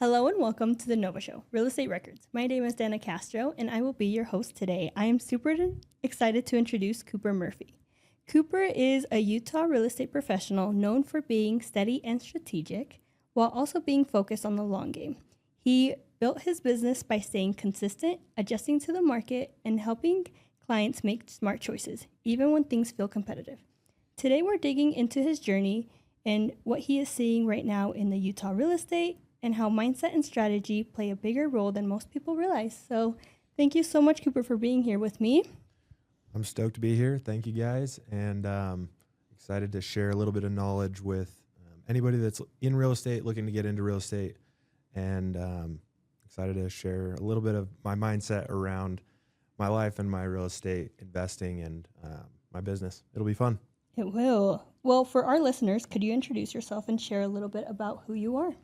Hello and welcome to the Nova Show, Real Estate Records. My name is Danna Castro and I will be your host today. I am super excited to introduce Cooper Murphy. Cooper is a Utah real estate professional known for being steady and strategic while also being focused on the long game. He built his business by staying consistent, adjusting to the market, and helping clients make smart choices, even when things feel competitive. Today we're digging into his journey and what he is seeing right now in the Utah real estate and how mindset and strategy play a bigger role than most people realize. So thank you so much, Cooper, for being here with me. I'm stoked to be here. Thank you, guys. And excited to share a little bit of knowledge with anybody that's in real estate, looking to get into real estate. And excited to share a little bit of my mindset around my life and my real estate investing and my business. It'll be fun. It will. Well, for our listeners, could you introduce yourself and share a little bit about who you are?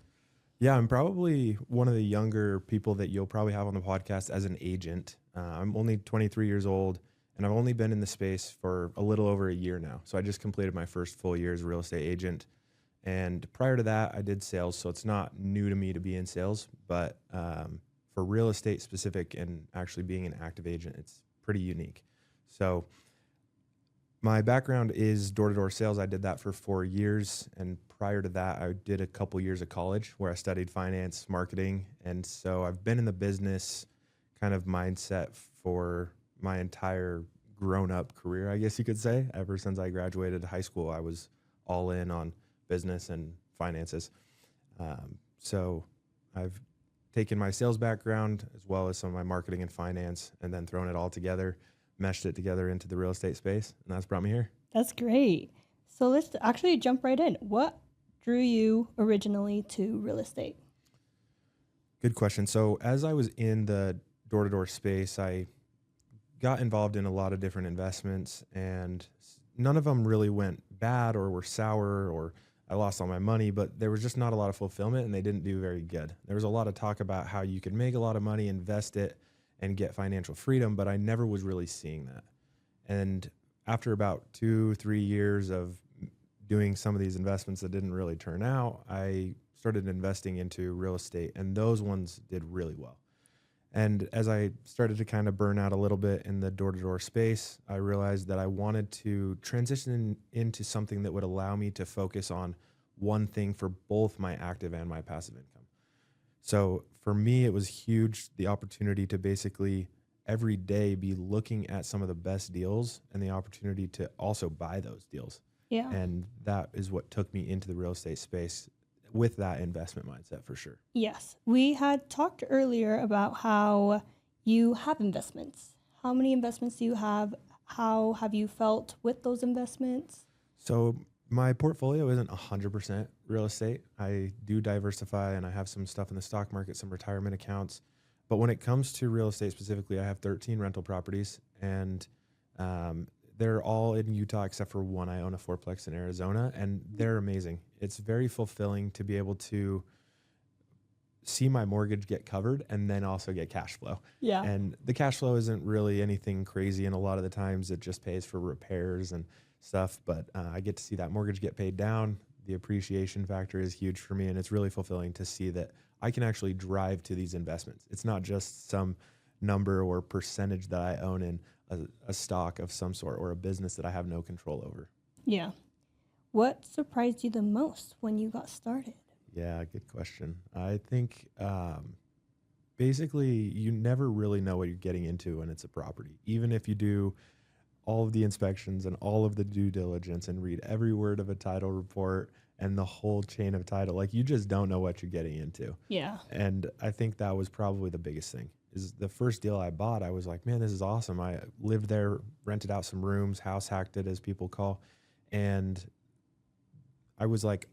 Yeah, I'm probably one of the younger people that you'll probably have on the podcast as an agent. I'm only 23 years old, and I've only been in the space for a little over a year now. So I just completed my first full year as a real estate agent. And prior to that, I did sales, so it's not new to me to be in sales. But for real estate specific and actually being an active agent, it's pretty unique. So my background is door-to-door sales. I did that for 4 years. And prior to that, I did a couple years of college where I studied finance, marketing. And so I've been in the business kind of mindset for my entire grown-up career, I guess you could say. Ever since I graduated high school, I was all in on business and finances. So I've taken my sales background as well as some of my marketing and finance and then thrown it all together, meshed it together into the real estate space, and that's brought me here. That's great. So let's actually jump right in. What drew you originally to real estate? Good question. So as I was in the door-to-door space, I got involved in a lot of different investments, and none of them really went bad or were sour or I lost all my money, but there was just not a lot of fulfillment and they didn't do very good. There was a lot of talk about how you could make a lot of money, invest it, and get financial freedom, but I never was really seeing that. And after about 2-3 years of doing some of these investments that didn't really turn out, I started investing into real estate, and those ones did really well. And as I started to kind of burn out a little bit in the door-to-door space, I realized that I wanted to transition into something that would allow me to focus on one thing for both my active and my passive income. So for me, it was huge, the opportunity to basically every day be looking at some of the best deals and the opportunity to also buy those deals. Yeah. And that is what took me into the real estate space with that investment mindset for sure. Yes. We had talked earlier about how you have investments. How many investments do you have? How have you felt with those investments? So my portfolio isn't 100% real estate. I do diversify and I have some stuff in the stock market, some retirement accounts. But when it comes to real estate specifically, I have 13 rental properties and they're all in Utah except for one. I own a fourplex in Arizona and they're amazing. It's very fulfilling to be able to see my mortgage get covered and then also get cash flow. Yeah. And the cash flow isn't really anything crazy. And a lot of the times it just pays for repairs and stuff. But I get to see that mortgage get paid down. The appreciation factor is huge for me. And it's really fulfilling to see that I can actually drive to these investments. It's not just some number or percentage that I own in a stock of some sort or a business that I have no control over. Yeah. What surprised you the most when you got started? Yeah, good question. I think basically you never really know what you're getting into when it's a property. Even if you do all of the inspections and all of the due diligence and read every word of a title report and the whole chain of title, like you just don't know what you're getting into. Yeah. And I think that was probably the biggest thing. Is the first deal I bought, I was like, man, this is awesome. I lived there, rented out some rooms, house hacked it as people call. And I was like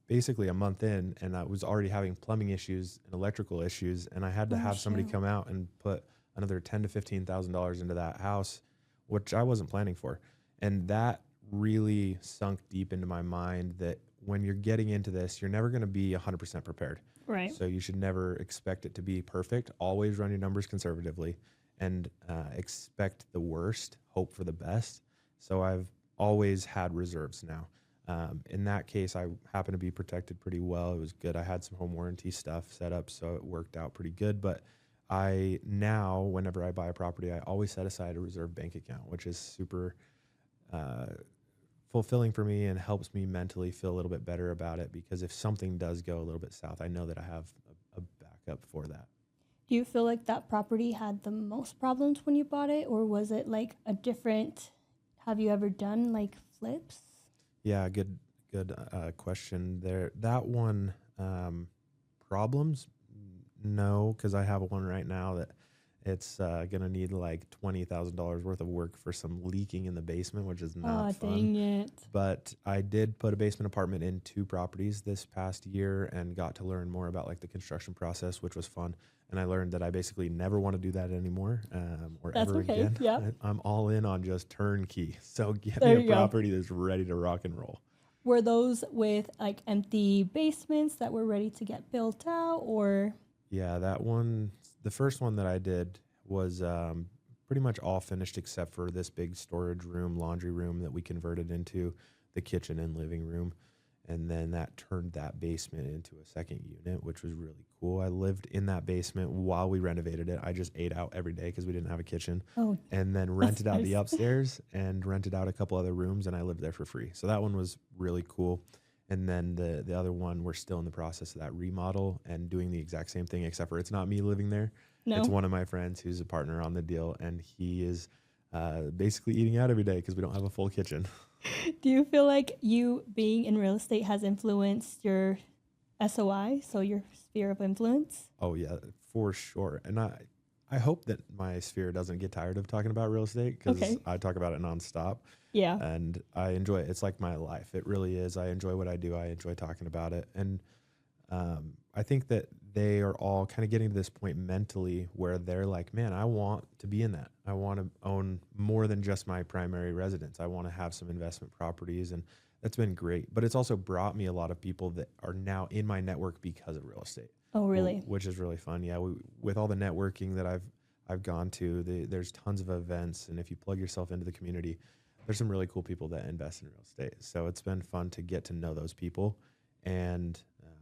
basically a month in and I was already having plumbing issues and electrical issues. And I had to have somebody come out and put another $10,000 to $15,000 into that house, which I wasn't planning for. And that really sunk deep into my mind that when you're getting into this, you're never going to be 100% prepared. Right. So you should never expect it to be perfect. Always run your numbers conservatively and expect the worst, hope for the best. So I've always had reserves now. In that case, I happened to be protected pretty well. It was good. I had some home warranty stuff set up, so it worked out pretty good. But I now, whenever I buy a property, I always set aside a reserve bank account, which is super uh, fulfilling for me and helps me mentally feel a little bit better about it. Because if something does go a little bit south, I know that I have a backup for that. Do you feel like that property had the most problems when you bought it, or was it like a different? Have you ever done like flips? Yeah, good question there. That one, problems, no, because I have one right now that it's gonna need like $20,000 worth of work for some leaking in the basement, which is not fun. Dang it. But I did put a basement apartment in 2 properties this past year and got to learn more about like the construction process, which was fun. And I learned that I basically never want to do that anymore, or That's ever okay. again. Yeah. I'm all in on just turnkey. So get There me you a go. property that's ready to rock and roll. Were those with like empty basements that were ready to get built out, or? Yeah, that one, the first one that I did was pretty much all finished except for this big storage room, laundry room that we converted into the kitchen and living room. And then that turned that basement into a second unit, which was really cool. I lived in that basement while we renovated it. I just ate out every day because we didn't have a kitchen. Oh, And then rented out the nice. upstairs and rented out a couple other rooms, and I lived there for free. So that one was really cool. And then the other one, we're still in the process of that remodel and doing the exact same thing, except for it's not me living there. no. It's one of my friends who's a partner on the deal, and he is basically eating out every day because we don't have a full kitchen. Do you feel like you being in real estate has influenced your SOI, so your sphere of influence? Oh yeah, for sure. And I hope that my sphere doesn't get tired of talking about real estate because Okay. I talk about it nonstop. Yeah. And I enjoy it. It's like my life. It really is. I enjoy what I do. I enjoy talking about it. And I think that they are all kind of getting to this point mentally where they're like, man, I want to be in that. I want to own more than just my primary residence. I want to have some investment properties. And that's been great. But it's also brought me a lot of people that are now in my network because of real estate. Oh, really? Which is really fun. Yeah, with all the networking that I've gone to, there's tons of events, and if you plug yourself into the community, there's some really cool people that invest in real estate. So it's been fun to get to know those people and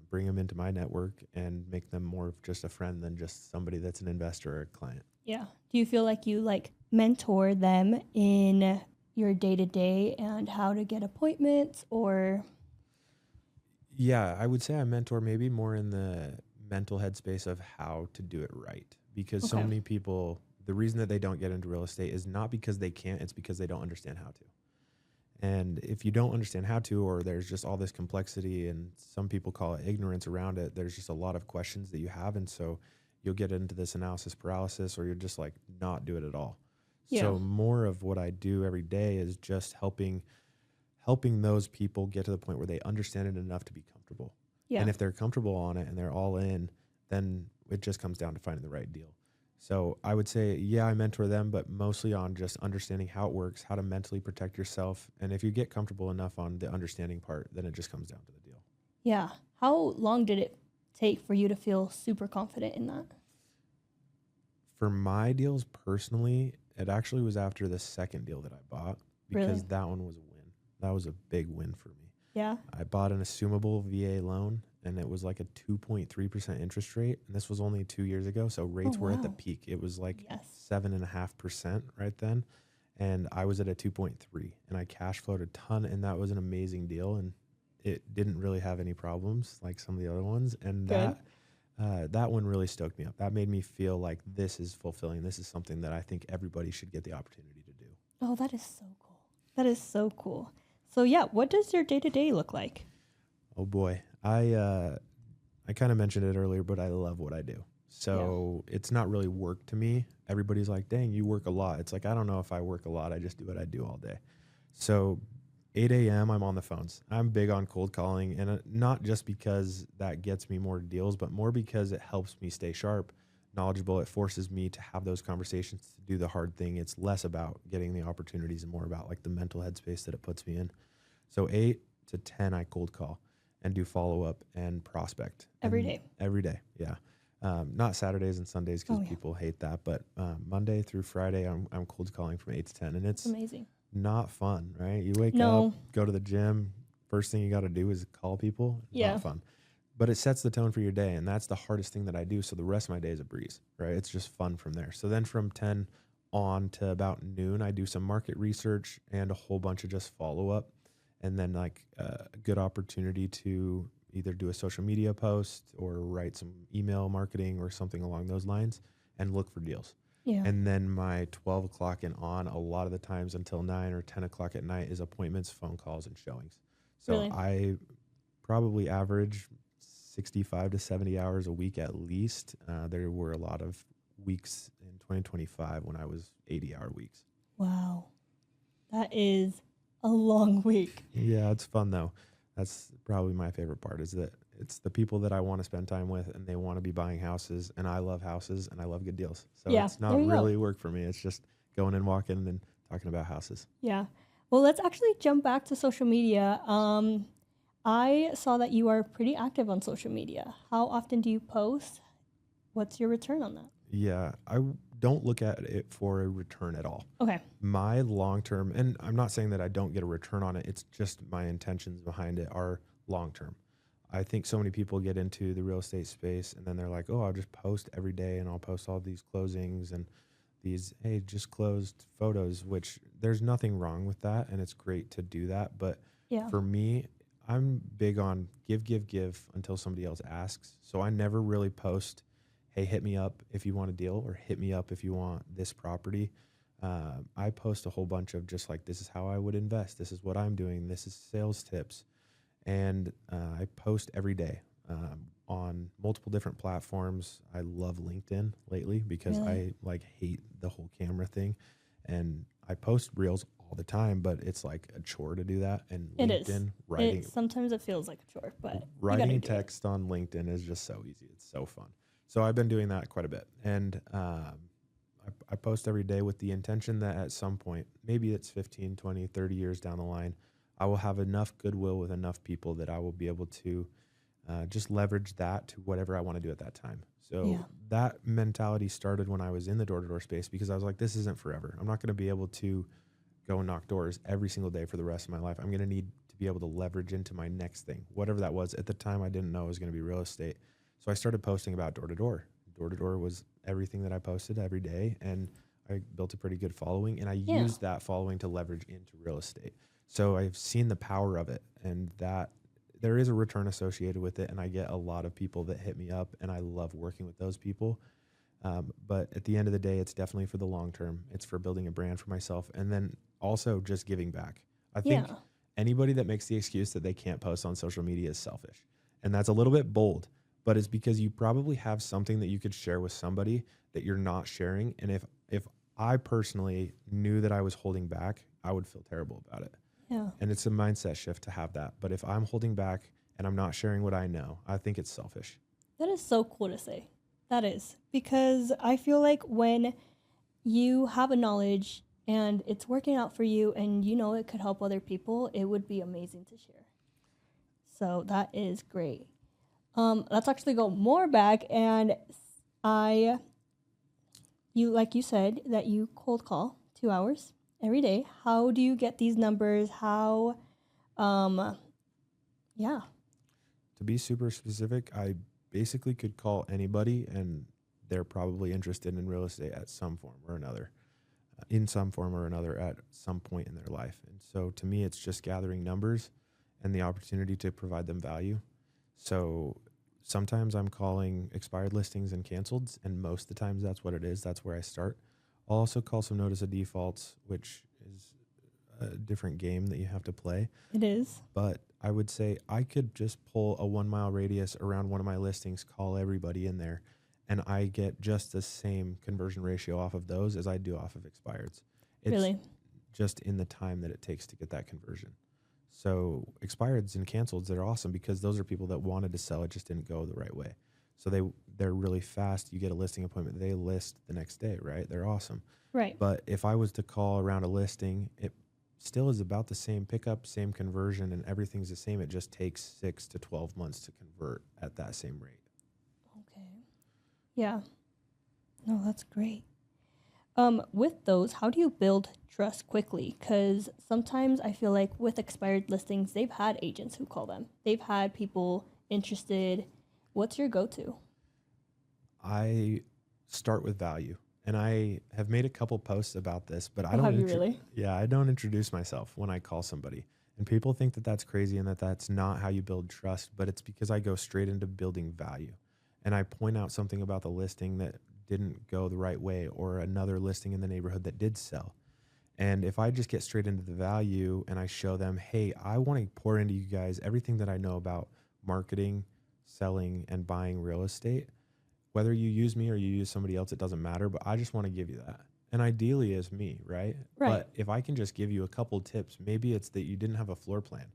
bring them into my network and make them more of just a friend than just somebody that's an investor or a client. Yeah. Do you feel like you like mentor them in your day-to-day and how to get appointments, or? Yeah, I would say I mentor maybe more in the mental headspace of how to do it right. Because so Okay. many people, the reason that they don't get into real estate is not because they can't, it's because they don't understand how to. And if you don't understand how to, or there's just all this complexity and some people call it ignorance around it, there's just a lot of questions that you have. And so you'll get into this analysis paralysis, or you're just like not do it at all. Yeah. So more of what I do every day is just helping those people get to the point where they understand it enough to be comfortable. Yeah. And if they're comfortable on it and they're all in, then it just comes down to finding the right deal. So I would say, yeah, I mentor them, but mostly on just understanding how it works, how to mentally protect yourself. And if you get comfortable enough on the understanding part, then it just comes down to the deal. Yeah. How long did it take for you to feel super confident in that? For my deals personally, it actually was after the second deal that I bought, because Really? that one was a win. That was a big win for me. Yeah. I bought an assumable VA loan, and it was like a 2.3% interest rate. And this was only 2 years ago. So rates were at the wow. peak. It was like Yes. 7.5% right then. And I was at a 2.3, and I cash flowed a ton. And that was an amazing deal. And it didn't really have any problems like some of the other ones. And Good. that one really stoked me up. That made me feel like this is fulfilling. This is something that I think everybody should get the opportunity to do. Oh, that is so cool. That is so cool. So yeah, what does your day-to-day look like? Oh boy. I kind of mentioned it earlier, but I love what I do. So it's not really work to me. Everybody's like, dang, you work a lot. It's like, I don't know if I work a lot. I just do what I do all day. So 8 a.m., I'm on the phones. I'm big on cold calling, and not just because that gets me more deals, but more because it helps me stay sharp, knowledgeable. It forces me to have those conversations, to do the hard thing. It's less about getting the opportunities and more about like the mental headspace that it puts me in. So 8 to 10, I cold call and do follow-up and prospect. Every And day. Every day, yeah. Not Saturdays and Sundays because people hate that, but Monday through Friday, I'm cold calling from 8 to 10, and it's Amazing. not fun, right? You wake No. up, go to the gym. first thing you got to do is call people. It's Yeah. not fun. But it sets the tone for your day, and that's the hardest thing that I do. So the rest of my day is a breeze, right? It's just fun from there. So then from 10 on to about noon, I do some market research and a whole bunch of just follow up, and then like a good opportunity to either do a social media post or write some email marketing or something along those lines and look for deals. Yeah. And then my 12 o'clock and on, a lot of the times until 9 or 10 o'clock at night, is appointments, phone calls, and showings. So Really? I probably average 65 to 70 hours a week at least. There were a lot of weeks in 2025 when I was 80-hour weeks. Wow. That is a long week. Yeah, it's fun though. That's probably my favorite part, is that it's the people that I want to spend time with, and they want to be buying houses, and I love houses and I love good deals. So Yeah, it's not there you go. really work for me. It's just going and walking and talking about houses. Yeah. Well, let's actually jump back to social media. I saw that you are pretty active on social media. How often do you post? What's your return on that? Yeah, don't look at it for a return at all. Okay. My long term, and I'm not saying that I don't get a return on it, it's just my intentions behind it are long term. I think so many people get into the real estate space and then they're like, oh, I'll just post every day and I'll post all these closings and these, hey, just closed photos, which there's nothing wrong with that. And it's great to do that. But Yeah. for me, I'm big on give until somebody else asks. So I never really post, hey, hit me up if you want a deal, or hit me up if you want this property. I post a whole bunch of just like, this is how I would invest. This is what I'm doing. This is sales tips. And I post every day on multiple different platforms. I love LinkedIn lately because Really? I like hate the whole camera thing. And I post reels all the time, but it's like a chore to do that. And It is. LinkedIn, writing Sometimes it feels like a chore, but you gotta writing do it. text on LinkedIn is just so easy. It's so fun. So I've been doing that quite a bit. And I post every day with the intention that at some point, maybe it's 15, 20, 30 years down the line, I will have enough goodwill with enough people that I will be able to just leverage that to whatever I want to do at that time. So Yeah. that mentality started when I was in the door-to-door space, because I was like, this isn't forever. I'm not going to be able to go and knock doors every single day for the rest of my life. I'm going to need to be able to leverage into my next thing, whatever that was. At the time, I didn't know it was going to be real estate. So I started posting about door-to-door. Door-to-door was everything that I posted every day, and I built a pretty good following, and I used that following to leverage into real estate. So I've seen the power of it, and that there is a return associated with it. And I get a lot of people that hit me up, and I love working with those people. But at the end of the day, it's definitely for the long term. It's for building a brand for myself, and then also just giving back. I think anybody that makes the excuse that they can't post on social media is selfish. And that's a little bit bold, but it's because you probably have something that you could share with somebody that you're not sharing. And if I personally knew that I was holding back, I would feel terrible about it. Yeah. And it's a mindset shift to have that. But if I'm holding back and I'm not sharing what I know, I think it's selfish. That is so cool to say. That is. Because I feel like when you have a knowledge and it's working out for you and you know it could help other people, it would be amazing to share. So that is great. Let's actually go more back. And like you said, that you cold call 2 hours every day. How do you get these numbers? How, yeah. To be super specific, I basically could call anybody and they're probably interested in real estate at some form or another, in some form or another at some point in their life. And so to me, it's just gathering numbers and the opportunity to provide them value. So sometimes I'm calling expired listings and canceleds, and most of the times that's what it is. That's where I start. I'll also call some notice of defaults, which is a different game that you have to play. It is. But I would say I could just pull a 1 mile radius around one of my listings, call everybody in there, and I get just the same conversion ratio off of those as I do off of expireds. It's Really? just in the time that it takes to get that conversion. So expireds and canceleds, they're awesome because those are people that wanted to sell, it just didn't go the right way. So they're really fast. You get a listing appointment, they list the next day, right? They're awesome. Right. But if I was to call around a listing, it still is about the same pickup, same conversion, and everything's the same. It just takes 6 to 12 months to convert at that same rate. Okay. Yeah. No, that's great. With those, how do you build trust quickly? Because sometimes I feel like with expired listings, they've had agents who call them. They've had people interested. What's your go-to? I start with value. And I have made a couple posts about this, but I Oh, don't, have you really? yeah, I don't introduce myself when I call somebody. And people think that that's crazy and that that's not how you build trust, but it's because I go straight into building value. And I point out something about the listing that didn't go the right way or another listing in the neighborhood that did sell. And if I just get straight into the value and I show them, hey, I want to pour into you guys everything that I know about marketing, selling, and buying real estate, whether you use me or you use somebody else, it doesn't matter, but I just want to give you that. And ideally is me, right? Right. But if I can just give you a couple tips, maybe it's that you didn't have a floor plan.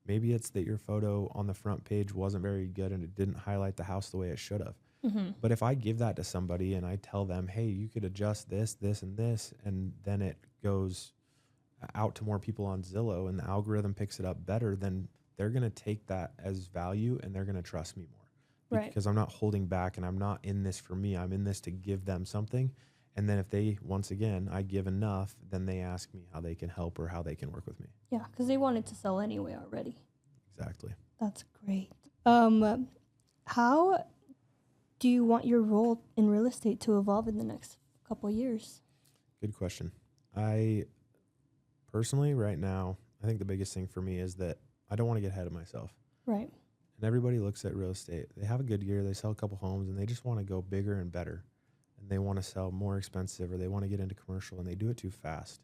Maybe it's that your photo on the front page wasn't very good and it didn't highlight the house the way it should have. Mm-hmm. But if I give that to somebody and I tell them, hey, you could adjust this, this, and this, and then it goes out to more people on Zillow and the algorithm picks it up better, then they're going to take that as value and they're going to trust me more. Right. Because I'm not holding back and I'm not in this for me. I'm in this to give them something. And then if they, once again, I give enough, then they ask me how they can help or how they can work with me. Yeah, because they wanted to sell anyway already. Exactly. That's great. How do you want your role in real estate to evolve in the next couple years? Good question. I personally, right now, I think the biggest thing for me is that I don't want to get ahead of myself. Right. And everybody looks at real estate. They have a good year, they sell a couple homes, and they just want to go bigger and better. And they want to sell more expensive or they want to get into commercial and they do it too fast.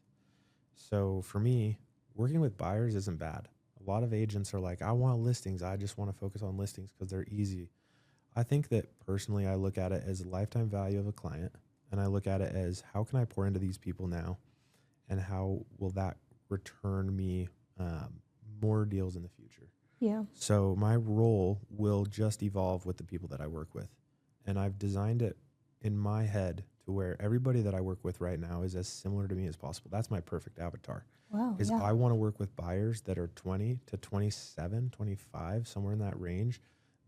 So for me, working with buyers isn't bad. A lot of agents are like, I want listings. I just want to focus on listings because they're easy. I think that personally, I look at it as a lifetime value of a client. And I look at it as how can I pour into these people now? And how will that return me more deals in the future? Yeah. So my role will just evolve with the people that I work with. And I've designed it in my head to where everybody that I work with right now is as similar to me as possible. That's my perfect avatar. Wow. Is Yeah. I want to work with buyers that are 20 to 27, 25, somewhere in that range,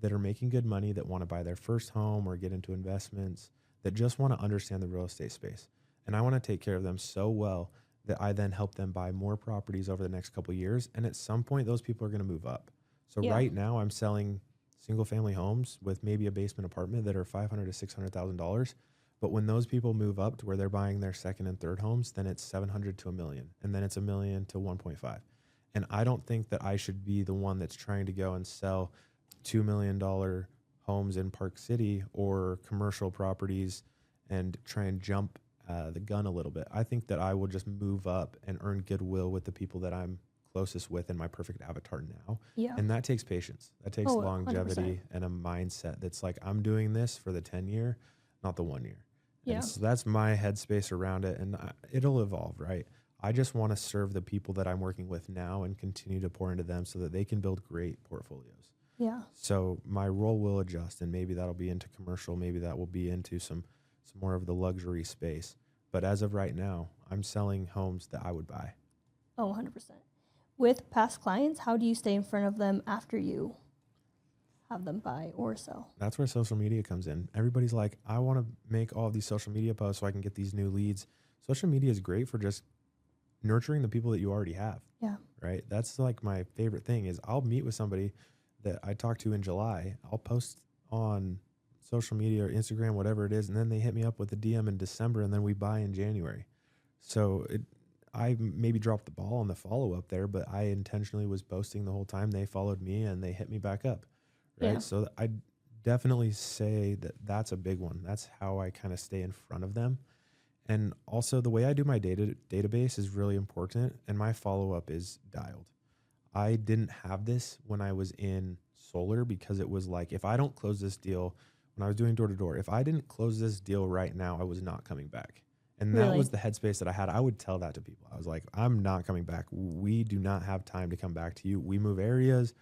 that are making good money, that want to buy their first home or get into investments, that just want to understand the real estate space. And I want to take care of them so well that I then help them buy more properties over the next couple of years. And at some point, those people are going to move up. So Yeah. right now I'm selling single family homes with maybe a basement apartment that are $500,000 to $600,000. But when those people move up to where they're buying their second and third homes, then it's 700 to $1 million. And then it's $1 million to 1.5. And I don't think that I should be the one that's trying to go and sell $2 million homes in Park City or commercial properties and try and jump the gun a little bit. I think that I will just move up and earn goodwill with the people that I'm closest with in my perfect avatar now. Yeah. And that takes patience. That takes Oh, longevity 100%. and a mindset that's like, I'm doing this for the 10 year, not the 1 year. Yeah. And so that's my headspace around it. And it'll evolve, right? I just want to serve the people that I'm working with now and continue to pour into them so that they can build great portfolios. Yeah. So my role will adjust, and maybe that'll be into commercial. Maybe that will be into some more of the luxury space. But as of right now, I'm selling homes that I would buy. Oh, 100%. With past clients, how do you stay in front of them after you have them buy or sell? That's where social media comes in. Everybody's like, I want to make all of these social media posts so I can get these new leads. Social media is great for just nurturing the people that you already have. Yeah. Right? That's like my favorite thing is I'll meet with somebody that I talked to in July. I'll post on social media or Instagram, whatever it is, and then they hit me up with a DM in December, and then we buy in January. So I maybe dropped the ball on the follow-up there, but I intentionally was posting the whole time. They followed me, and they hit me back up, right? Yeah. So I definitely say that that's a big one. That's how I kind of stay in front of them. And also the way I do my database is really important, and my follow-up is dialed. I didn't have this when I was in solar because it was like, if I don't close this deal, when I was doing door-to-door, if I didn't close this deal right now, I was not coming back. And that Really? was the headspace that I had. I would tell that to people. I was like, I'm not coming back. We do not have time to come back to you. We move areas.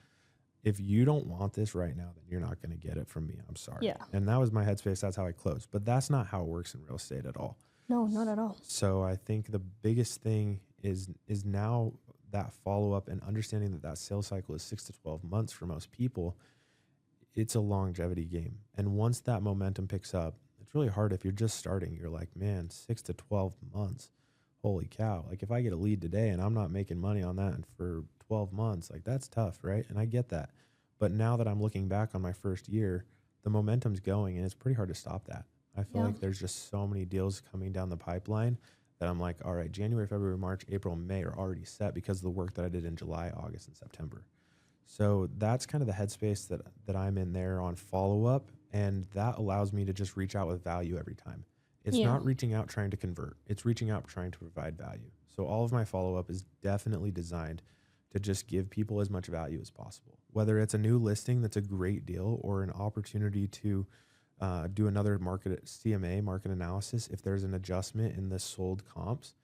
If you don't want this right now, then you're not going to get it from me. I'm sorry. Yeah. And that was my headspace. That's how I closed. But that's not how it works in real estate at all. No, not at all. So I think the biggest thing is now that follow-up and understanding that sales cycle is 6 to 12 months for most people. It's a longevity game. And once that momentum picks up, it's really hard if you're just starting. You're like, man, 6 to 12 months. Holy cow. Like if I get a lead today and I'm not making money on that for 12 months, like that's tough, right? And I get that. But now that I'm looking back on my first year, the momentum's going and it's pretty hard to stop that. I feel Yeah. like there's just so many deals coming down the pipeline that I'm like, all right, January, February, March, April, May are already set because of the work that I did in July, August, and September. So that's kind of the headspace that I'm in there on follow up. And that allows me to just reach out with value every time. It's Yeah. not reaching out trying to convert, it's reaching out trying to provide value. So all of my follow up is definitely designed to just give people as much value as possible. Whether it's a new listing that's a great deal or an opportunity to do another market CMA market analysis, if there's an adjustment in the sold comps,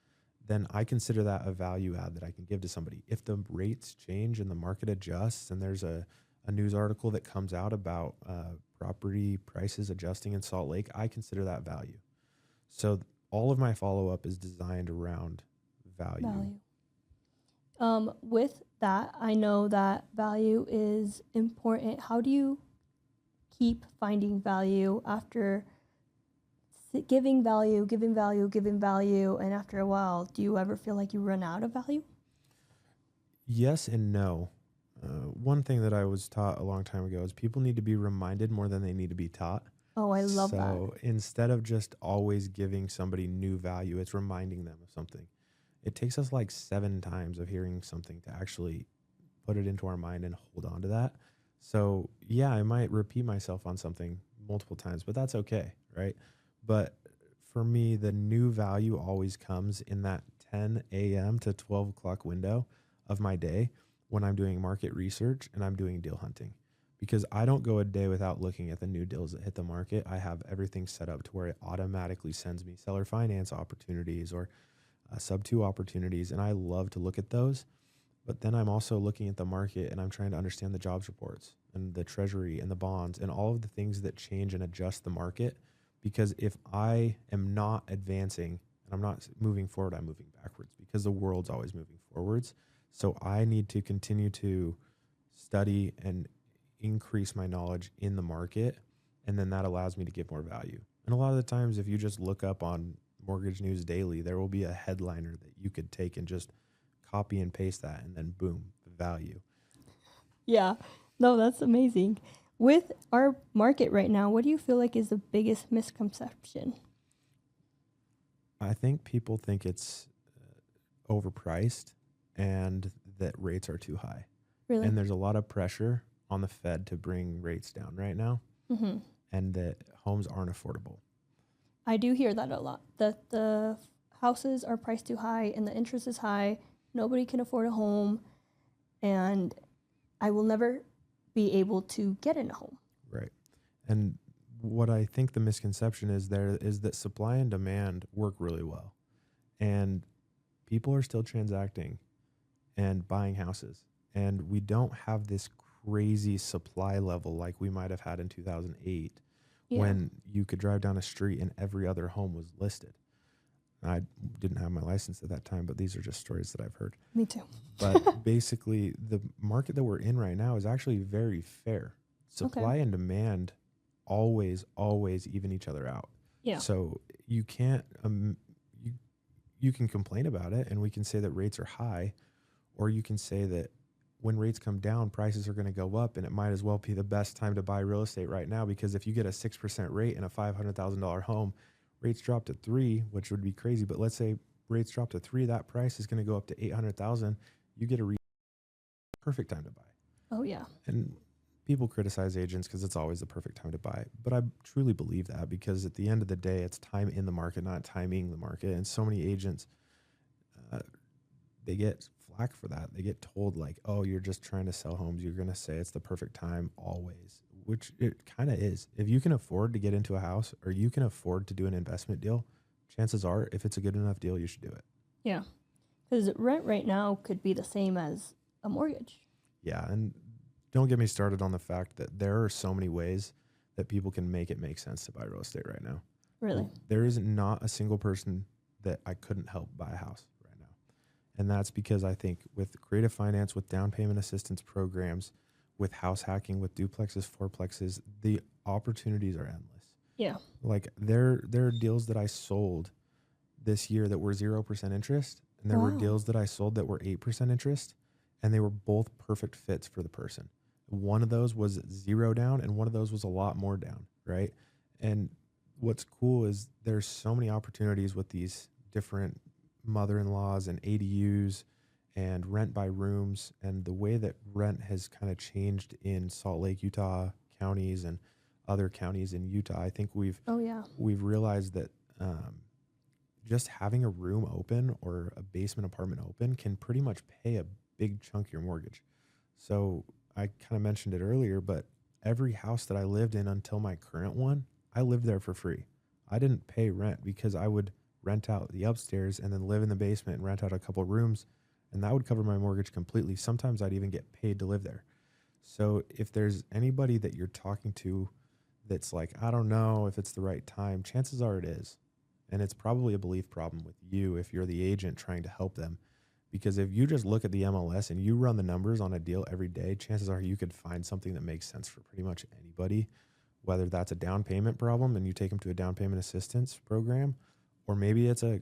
then I consider that a value add that I can give to somebody. If the rates change and the market adjusts and there's a news article that comes out about property prices adjusting in Salt Lake, I consider that value. So all of my follow-up is designed around value. With that, I know that value is important. How do you keep finding value after giving value, giving value, giving value, and after a while, do you ever feel like you run out of value? Yes and no. One thing that I was taught a long time ago is people need to be reminded more than they need to be taught. Oh, I love that. So instead of just always giving somebody new value, it's reminding them of something. It takes us like 7 times of hearing something to actually put it into our mind and hold on to that. So yeah, I might repeat myself on something multiple times, but that's okay, right? But for me, the new value always comes in that 10 a.m. to 12 o'clock window of my day when I'm doing market research and I'm doing deal hunting. Because I don't go a day without looking at the new deals that hit the market. I have everything set up to where it automatically sends me seller finance opportunities or sub 2 opportunities. And I love to look at those. But then I'm also looking at the market and I'm trying to understand the jobs reports and the treasury and the bonds and all of the things that change and adjust the market. Because if I am not advancing and I'm not moving forward, I'm moving backwards because the world's always moving forwards. So I need to continue to study and increase my knowledge in the market. And then that allows me to give more value. And a lot of the times, if you just look up on Mortgage News Daily, there will be a headliner that you could take and just copy and paste that, and then boom, the value. Yeah, no, that's amazing. With our market right now, what do you feel like is the biggest misconception? I think people think it's overpriced and that rates are too high. Really? And there's a lot of pressure on the Fed to bring rates down right now, Mm-hmm. and that homes aren't affordable. I do hear that a lot, that the houses are priced too high and the interest is high. Nobody can afford a home, and I will never be able to get in a home. Right. And what I think the misconception is there is that supply and demand work really well. And people are still transacting and buying houses. And we don't have this crazy supply level like we might have had in 2008 when you could drive down a street and every other home was listed. I didn't have my license at that time, but these are just stories that I've heard. Me too. But basically, the market that we're in right now is actually very fair. Supply and demand always even each other out. Yeah. So you can't, you can complain about it and we can say that rates are high, or you can say that when rates come down, prices are going to go up, and it might as well be the best time to buy real estate right now, because if you get a 6% rate in a $500,000 home, rates drop to 3, which would be crazy. But let's say rates drop to 3, that price is going to go up to 800,000. You get a perfect time to buy. Oh yeah. And people criticize agents because it's always the perfect time to buy. But I truly believe that, because at the end of the day, it's time in the market, not timing the market. And so many agents, they get flack for that. They get told like, oh, you're just trying to sell homes. You're going to say it's the perfect time always, which it kind of is. If you can afford to get into a house or you can afford to do an investment deal, chances are if it's a good enough deal, you should do it. Yeah. Because rent right now could be the same as a mortgage. Yeah. And don't get me started on the fact that there are so many ways that people can make it make sense to buy real estate right now. Really? There is not a single person that I couldn't help buy a house right now. And that's because I think with creative finance, with down payment assistance programs, with house hacking, with duplexes, fourplexes, the opportunities are endless. Yeah. Like there are deals that I sold this year that were 0% interest, and there were Wow. deals that I sold that were 8% interest, and they were both perfect fits for the person. One of those was 0 down, and one of those was a lot more down, right? And what's cool is there's so many opportunities with these different mother-in-laws and ADUs and rent by rooms, and the way that rent has kind of changed in Salt Lake, Utah counties and other counties in Utah. I think Oh yeah. we've realized that just having a room open or a basement apartment open can pretty much pay a big chunk of your mortgage. So I kind of mentioned it earlier, but every house that I lived in until my current one, I lived there for free. I didn't pay rent because I would rent out the upstairs and then live in the basement and rent out a couple rooms, and that would cover my mortgage completely. Sometimes I'd even get paid to live there. So if there's anybody that you're talking to that's like, I don't know if it's the right time, chances are it is. And it's probably a belief problem with you if you're the agent trying to help them. Because if you just look at the MLS and you run the numbers on a deal every day, chances are you could find something that makes sense for pretty much anybody, whether that's a down payment problem and you take them to a down payment assistance program, or maybe it's a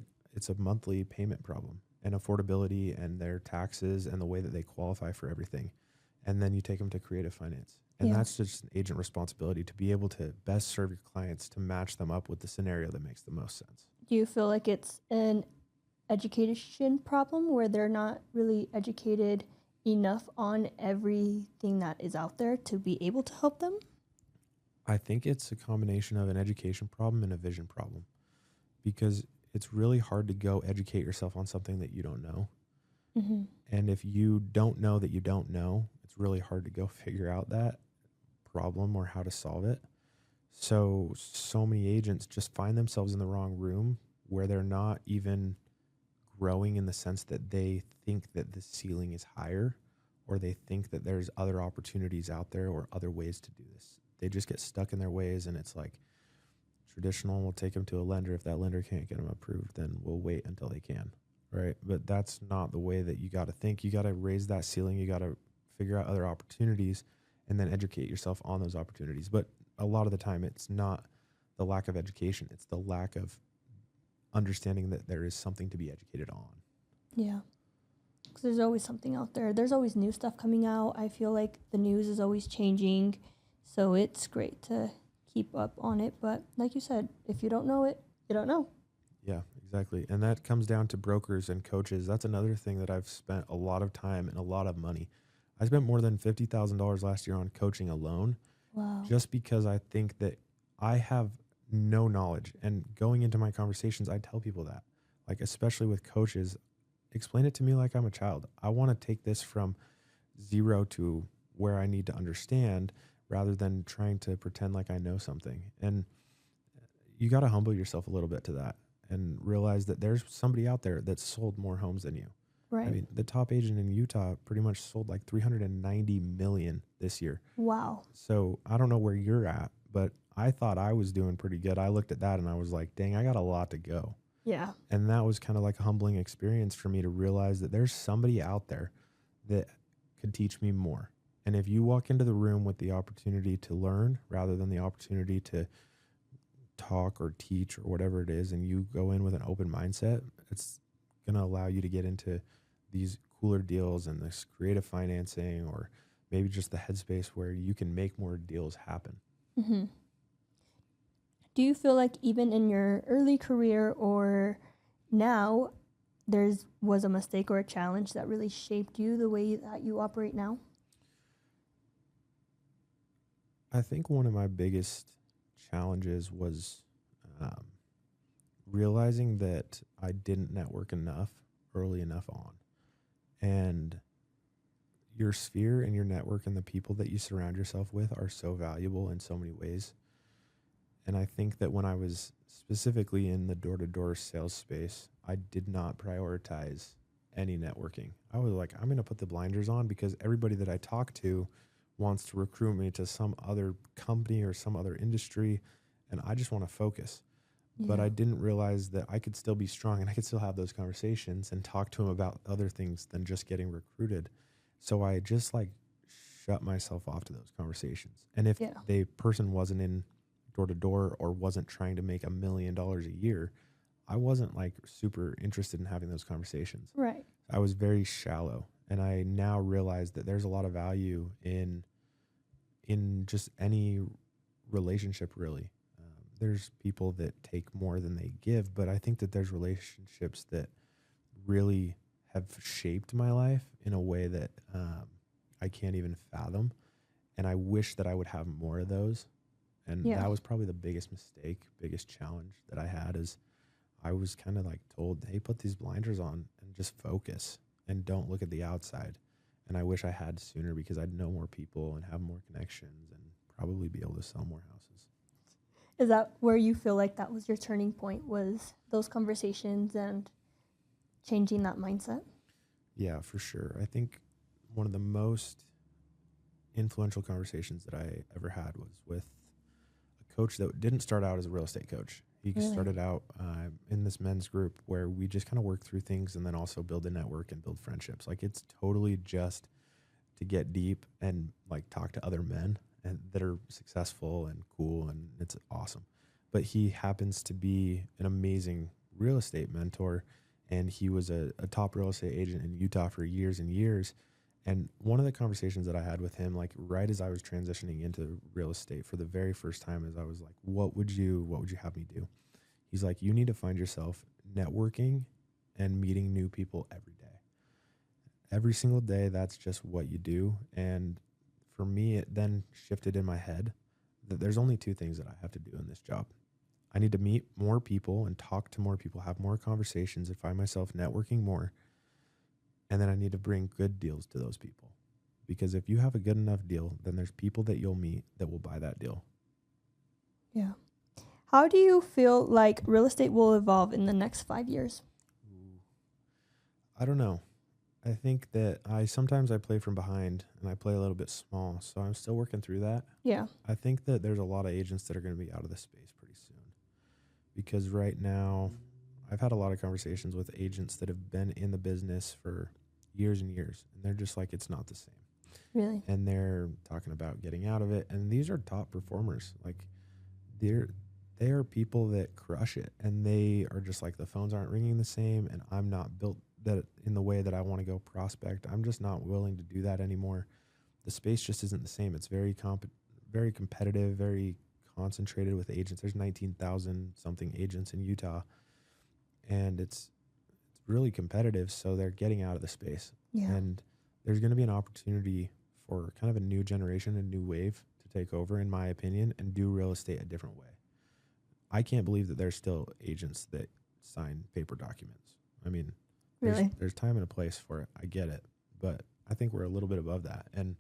monthly payment problem and affordability and their taxes and the way that they qualify for everything. And then you take them to creative finance. And Yeah. that's just an agent responsibility to be able to best serve your clients, to match them up with the scenario that makes the most sense. Do you feel like it's an education problem where they're not really educated enough on everything that is out there to be able to help them? I think it's a combination of an education problem and a vision problem, because it's really hard to go educate yourself on something that you don't know. Mm-hmm. And if you don't know that you don't know, it's really hard to go figure out that problem or how to solve it. So many agents just find themselves in the wrong room where they're not even growing in the sense that they think that the ceiling is higher, or they think that there's other opportunities out there or other ways to do this. They just get stuck in their ways, and it's like traditional, we'll take them to a lender. If that lender can't get them approved, then we'll wait until they can, right? But that's not the way that you got to think. You got to raise that ceiling. You got to figure out other opportunities and then educate yourself on those opportunities. But a lot of the time, it's not the lack of education. It's the lack of understanding that there is something to be educated on. Yeah. Because there's always something out there. There's always new stuff coming out. I feel like the news is always changing. So it's great to keep up on it. But like you said, if you don't know it, you don't know. Yeah, exactly. And that comes down to brokers and coaches. That's another thing that I've spent a lot of time and a lot of money. I spent more than $50,000 last year on coaching alone, Wow. just because I think that I have no knowledge. And going into my conversations, I tell people that, like, especially with coaches, explain it to me like I'm a child. I want to take this from 0 to where I need to understand, rather than trying to pretend like I know something. And you got to humble yourself a little bit to that and realize that there's somebody out there that's sold more homes than you. Right. I mean, the top agent in Utah pretty much sold like 390 million this year. Wow. So I don't know where you're at, but I thought I was doing pretty good. I looked at that and I was like, dang, I got a lot to go. Yeah. And that was kind of like a humbling experience for me to realize that there's somebody out there that could teach me more. And if you walk into the room with the opportunity to learn rather than the opportunity to talk or teach or whatever it is, and you go in with an open mindset, it's going to allow you to get into these cooler deals and this creative financing, or maybe just the headspace where you can make more deals happen. Mm-hmm. Do you feel like even in your early career or now, was a mistake or a challenge that really shaped you the way that you operate now? I think one of my biggest challenges was realizing that I didn't network enough early enough on. And your sphere and your network and the people that you surround yourself with are so valuable in so many ways. And I think that when I was specifically in the door-to-door sales space, I did not prioritize any networking. I was like, I'm going to put the blinders on because everybody that I talk to wants to recruit me to some other company or some other industry, and I just want to focus. Yeah. But I didn't realize that I could still be strong and I could still have those conversations and talk to them about other things than just getting recruited. So I just like shut myself off to those conversations. And if the person wasn't in door to door or wasn't trying to make $1 million a year, I wasn't like super interested in having those conversations. Right. I was very shallow, and I now realize that there's a lot of value in just any relationship, really. There's people that take more than they give, but I think that there's relationships that really have shaped my life in a way that I can't even fathom. And I wish that I would have more of those. And Yeah. that was probably the biggest mistake, biggest challenge that I had is I was kind of like told, hey, put these blinders on and just focus and don't look at the outside. And I wish I had sooner because I'd know more people and have more connections and probably be able to sell more houses. Is that where you feel like that was your turning point, was those conversations and changing that mindset? Yeah, for sure. I think one of the most influential conversations that I ever had was with a coach that didn't start out as a real estate coach. He Really? started out in this men's group where we just kind of work through things and then also build a network and build friendships. Like it's totally just to get deep and like talk to other men and that are successful and cool, and it's awesome. But he happens to be an amazing real estate mentor, and he was a top real estate agent in Utah for years and years. And one of the conversations that I had with him, like right as I was transitioning into real estate for the very first time, is I was like, what would you have me do? He's like, you need to find yourself networking and meeting new people every day. Every single day, that's just what you do. And for me, it then shifted in my head that there's only two things that I have to do in this job. I need to meet more people and talk to more people, have more conversations, and find myself networking more. And then I need to bring good deals to those people. Because if you have a good enough deal, then there's people that you'll meet that will buy that deal. Yeah. How do you feel like real estate will evolve in the next 5 years? I don't know. I think that sometimes I play from behind and I play a little bit small. So I'm still working through that. Yeah. I think that there's a lot of agents that are going to be out of the space pretty soon. Because right now, I've had a lot of conversations with agents that have been in the business for years and years. And they're just like, it's not the same. Really? And they're talking about getting out of it. And these are top performers. Like they are people that crush it. And they are just like, the phones aren't ringing the same. And I'm not built that in the way that I want to go prospect. I'm just not willing to do that anymore. The space just isn't the same. It's very very competitive, very concentrated with agents. There's 19,000 something agents in Utah, and it's really competitive. So they're getting out of the space. Yeah. And there's going to be an opportunity for kind of a new generation, a new wave to take over, in my opinion, and do real estate a different way. I can't believe that there's still agents that sign paper documents. I mean, Really? there's time and a place for it. I get it. But I think we're a little bit above that. And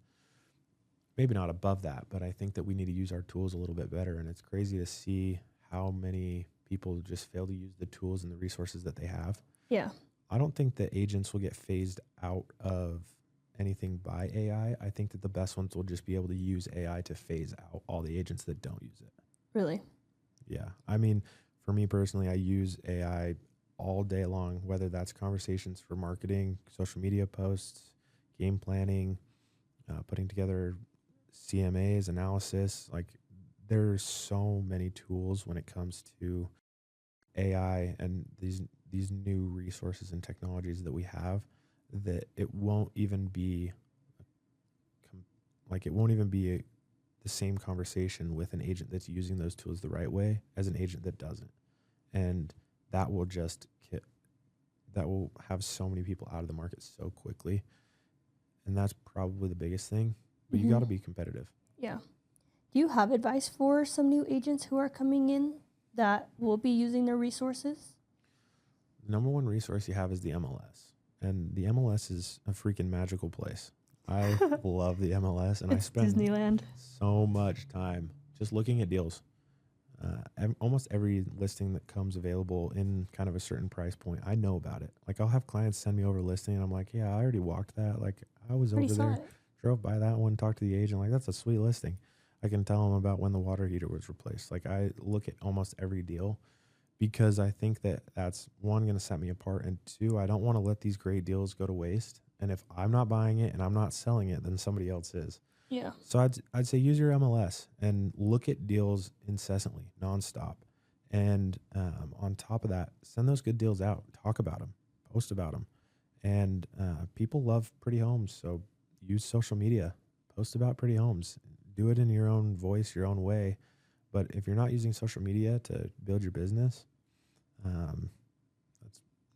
maybe not above that, but I think that we need to use our tools a little bit better. And it's crazy to see how many people just fail to use the tools and the resources that they have. Yeah. I don't think that agents will get phased out of anything by AI. I think that the best ones will just be able to use AI to phase out all the agents that don't use it. Really? Yeah. I mean, for me personally, I use AI all day long, whether that's conversations for marketing, social media posts, game planning, putting together CMAs, analysis. Like there's so many tools when it comes to AI and these new resources and technologies that we have, that it won't even be the same conversation with an agent that's using those tools the right way as an agent that doesn't. And that will have so many people out of the market so quickly. And that's probably the biggest thing. But you got to be competitive. Yeah. Do you have advice for some new agents who are coming in that will be using their resources? The number one resource you have is the MLS. And the MLS is a freaking magical place. I love the MLS, and I spend Disneyland. so much time just looking at deals. Almost every listing that comes available in kind of a certain price point, I know about it. Like I'll have clients send me over a listing, and I'm like, yeah, I already walked that. Like I was over there, drove by that one, talked to the agent. Like that's a sweet listing. I can tell them about when the water heater was replaced. Like I look at almost every deal because I think that that's one, going to set me apart, and two, I don't want to let these great deals go to waste. And if I'm not buying it and I'm not selling it, then somebody else is. Yeah. So I'd say use your MLS and look at deals incessantly, nonstop. And on top of that, send those good deals out. Talk about them, post about them. And people love pretty homes, so use social media, post about pretty homes. Do it in your own voice, your own way. But if you're not using social media to build your business,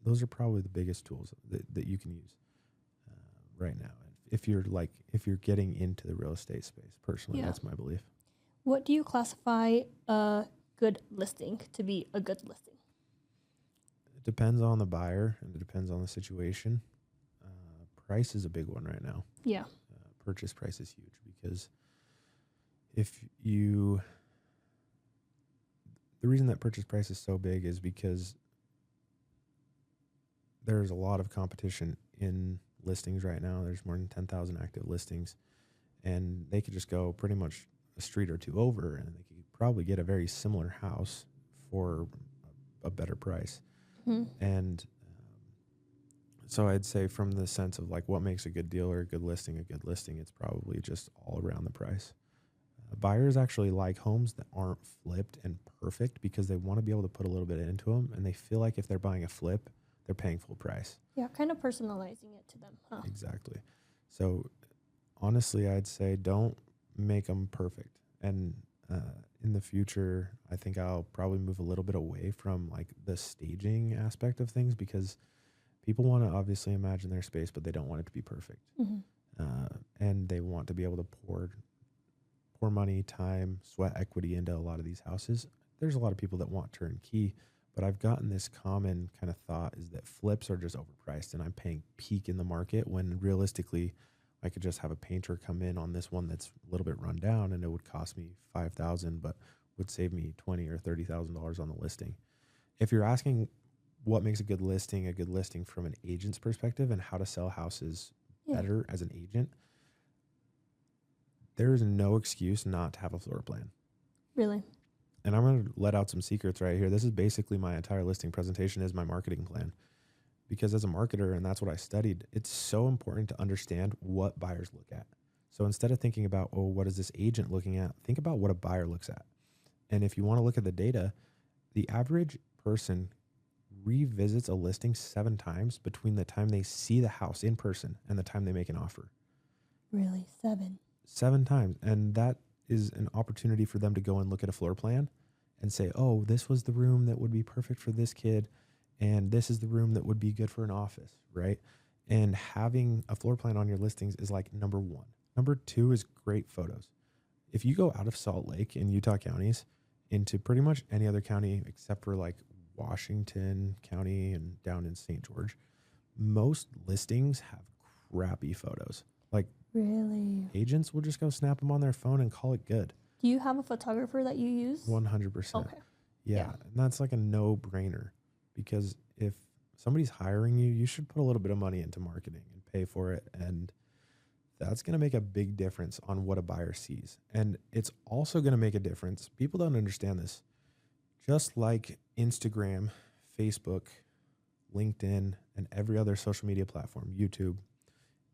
those are probably the biggest tools that you can use right now. If you're getting into the real estate space, personally, Yeah. that's my belief. What do you classify a good listing to be a good listing? It depends on the buyer and it depends on the situation. Price is a big one right now. Yeah. Purchase price is huge because the reason that purchase price is so big is because there's a lot of competition in listings right now. There's more than 10,000 active listings, and they could just go pretty much a street or two over and they could probably get a very similar house for a better price. Mm-hmm. And so I'd say from the sense of like what makes a good deal or a good listing, it's probably just all around the price. Buyers actually like homes that aren't flipped and perfect because they want to be able to put a little bit into them, and they feel like if they're buying a flip, they're paying full price. Yeah, kind of personalizing it to them, huh? Exactly. So honestly, I'd say don't make them perfect. And in the future, I think I'll probably move a little bit away from like the staging aspect of things because people want to obviously imagine their space, but they don't want it to be perfect. Mm-hmm. And they want to be able to pour money, time, sweat equity into a lot of these houses. There's a lot of people that want turnkey, but I've gotten this common kind of thought is that flips are just overpriced and I'm paying peak in the market when realistically I could just have a painter come in on this one that's a little bit run down and it would cost me $5,000 but would save me $20,000 or $30,000 on the listing. If you're asking what makes a good listing from an agent's perspective and how to sell houses better as an agent, there is no excuse not to have a floor plan. Really? And I'm going to let out some secrets right here. This is basically my entire listing presentation is my marketing plan. Because as a marketer, and that's what I studied, it's so important to understand what buyers look at. So instead of thinking about, oh, what is this agent looking at? Think about what a buyer looks at. And if you want to look at the data, the average person revisits a listing 7 times between the time they see the house in person and the time they make an offer. Really? 7? 7 times. And that is an opportunity for them to go and look at a floor plan and say, oh, this was the room that would be perfect for this kid. And this is the room that would be good for an office, right? And having a floor plan on your listings is like number 1. Number 2 is great photos. If you go out of Salt Lake in Utah counties into pretty much any other county except for like Washington County and down in St. George, most listings have crappy photos. Like, really? Agents will just go snap them on their phone and call it good. Do you have a photographer that you use? 100%. Okay. Yeah. And that's like a no-brainer because if somebody's hiring you, you should put a little bit of money into marketing and pay for it. And that's going to make a big difference on what a buyer sees. And it's also going to make a difference. People don't understand this. Just like Instagram, Facebook, LinkedIn, and every other social media platform, YouTube,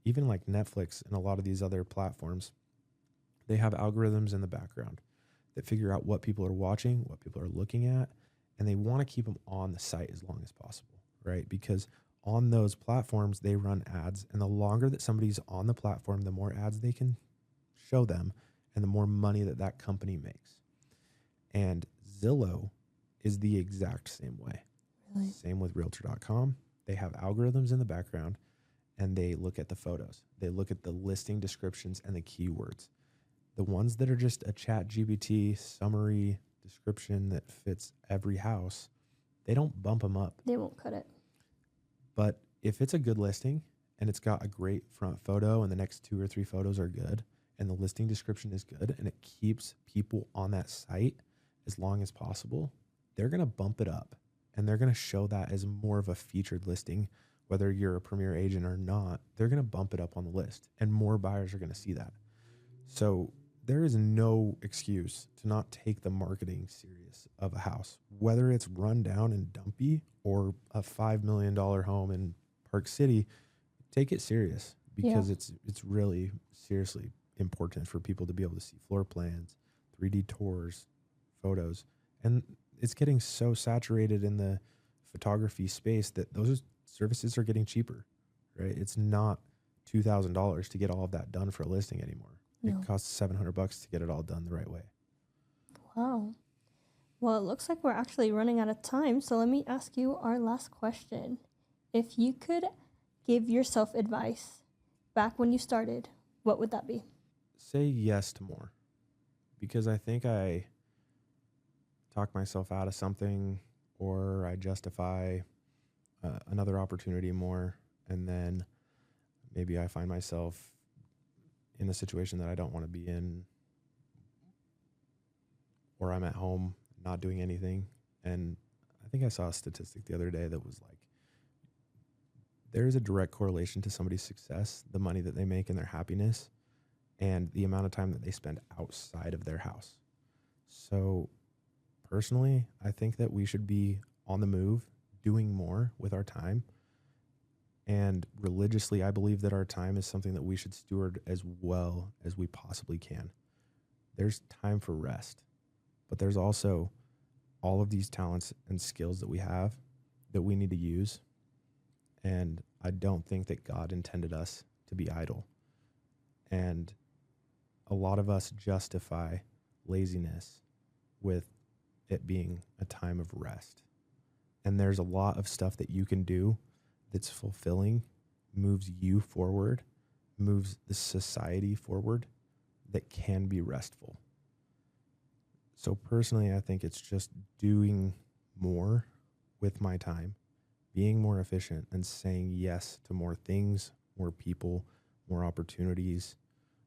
even like Netflix and a lot of these other platforms, they have algorithms in the background that figure out what people are watching, what people are looking at, and they want to keep them on the site as long as possible, right? Because on those platforms, they run ads, and the longer that somebody's on the platform, the more ads they can show them, and the more money that that company makes. And Zillow is the exact same way. Really? Same with Realtor.com. They have algorithms in the background, and they look at the photos. They look at the listing descriptions and the keywords. The ones that are just a ChatGPT summary description that fits every house, they don't bump them up. They won't cut it. But if it's a good listing and it's got a great front photo and the next 2 or 3 photos are good and the listing description is good and it keeps people on that site as long as possible, they're going to bump it up and they're going to show that as more of a featured listing. Whether you're a premier agent or not, they're going to bump it up on the list and more buyers are going to see that. So there is no excuse to not take the marketing serious of a house, whether it's run down and dumpy or a $5 million home in Park City. Take it serious because it's really seriously important for people to be able to see floor plans, 3D tours, photos. And it's getting so saturated in the photography space that those services are getting cheaper, right? It's not $2,000 to get all of that done for a listing anymore. No. It costs $700 to get it all done the right way. Wow. Well, it looks like we're actually running out of time. So let me ask you our last question. If you could give yourself advice back when you started, what would that be? Say yes to more, because I think I talk myself out of something, or I justify another opportunity more, and then maybe I find myself in a situation that I don't want to be in, or I'm at home not doing anything. And I think I saw a statistic the other day that was like, there is a direct correlation to somebody's success, the money that they make and their happiness, and the amount of time that they spend outside of their house. So personally, I think that we should be on the move, doing more with our time. And religiously, I believe that our time is something that we should steward as well as we possibly can. There's time for rest, but there's also all of these talents and skills that we have that we need to use. And I don't think that God intended us to be idle. And a lot of us justify laziness with it being a time of rest. And there's a lot of stuff that you can do that's fulfilling, moves you forward, moves the society forward, that can be restful. So personally, I think it's just doing more with my time, being more efficient, and saying yes to more things, more people, more opportunities,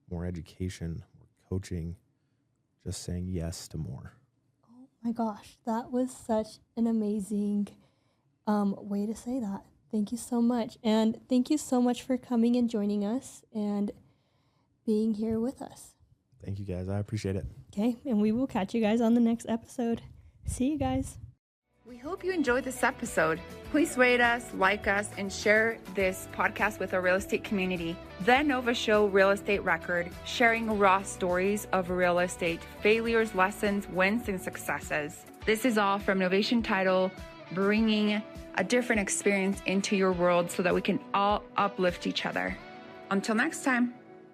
more education, more coaching, just saying yes to more. Oh my gosh, that was such an amazing way to say that. Thank you so much. And thank you so much for coming and joining us and being here with us. Thank you, guys. I appreciate it. Okay, and we will catch you guys on the next episode. See you guys. We hope you enjoyed this episode. Please rate us, like us, and share this podcast with our real estate community. The Nova Show Real Estate Record, sharing raw stories of real estate, failures, lessons, wins, and successes. This is all from Novation Title, bringing a different experience into your world so that we can all uplift each other. Until next time.